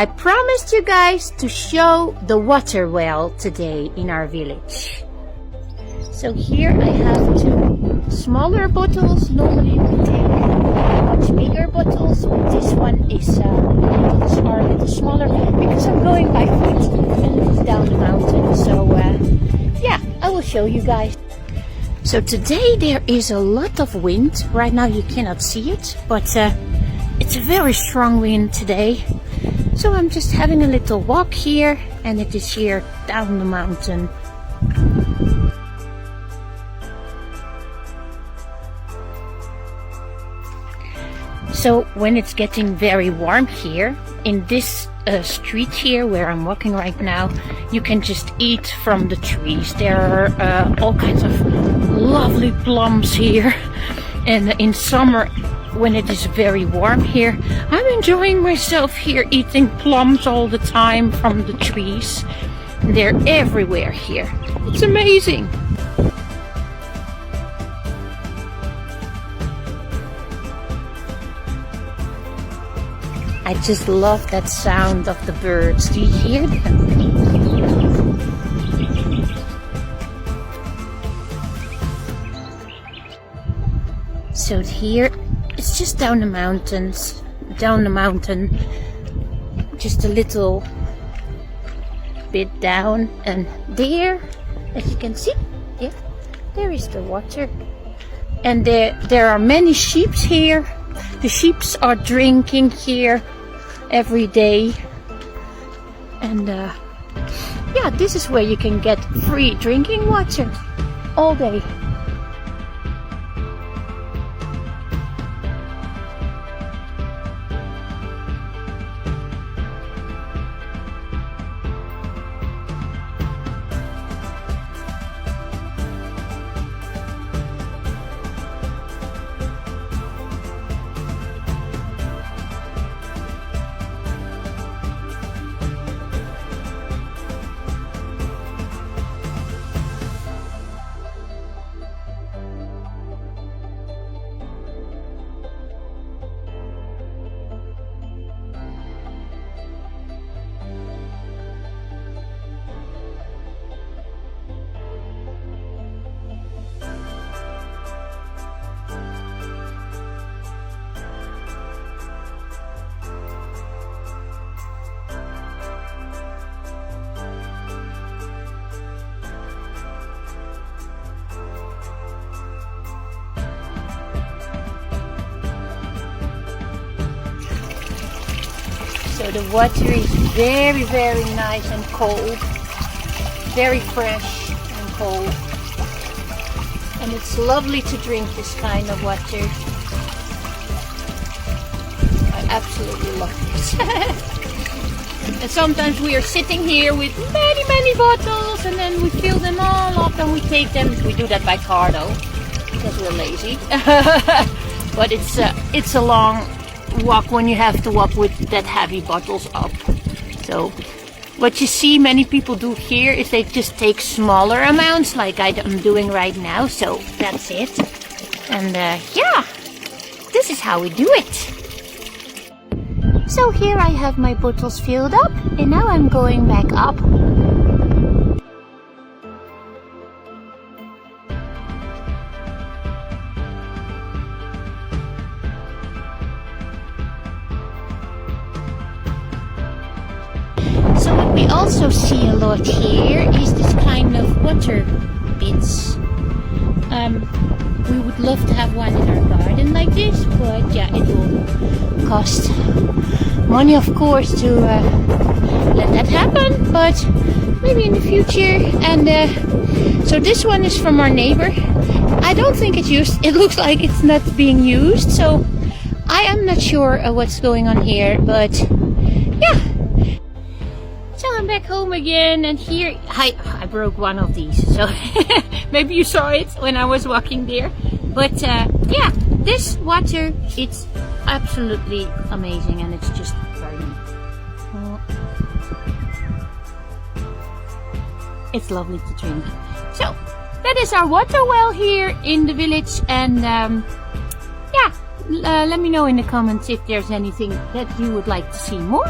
I promised you guys to show the water well today in our village. So here I have two smaller bottles. Normally we take much bigger bottles, but this one is a little smaller because I'm going by foot and it is down the mountain. So yeah, I will show you guys. So today there is a lot of wind. Right now you cannot see it, but it's a very strong wind today. So I'm just having a little walk here, and it is here down the mountain. So when it's getting very warm here, in this street here where I'm walking right now, you can just eat from the trees. There are all kinds of lovely plums here. And in summer, when it is very warm here, I'm enjoying myself here eating plums all the time from the trees. They're everywhere here. It's amazing. I just love that sound of the birds. Do you hear them? So here, it's just down the mountain, just a little bit down, and there, as you can see, yeah, there is the water. And there are many sheep here. The sheep are drinking here every day, and yeah, this is where you can get free drinking water all day. So the water is very, very nice and cold, very fresh and cold, and it's lovely to drink this kind of water. I absolutely love this. And sometimes we are sitting here with many, many bottles, and then we fill them all up and we take them. We do that by car though, because we're lazy. But it's a long walk when you have to walk with that heavy bottles up. So what you see many people do here is they just take smaller amounts like I'm doing right now. So that's it. And yeah, this is how we do it. So here I have my bottles filled up, and now I'm going back up. So what we also see a lot here is this kind of water bits. We would love to have one in our garden like this, but yeah, it will cost money, of course, to let that happen, but maybe in the future. And so this one is from our neighbor. I don't think it's used. It looks like it's not being used, so I am not sure what's going on here, but yeah. So I'm back home again, and here I broke one of these, so maybe you saw it when I was walking there. But yeah, this water, it's absolutely amazing, and it's just very it's lovely to drink. So that is our water well here in the village, and yeah, let me know in the comments if there's anything that you would like to see more.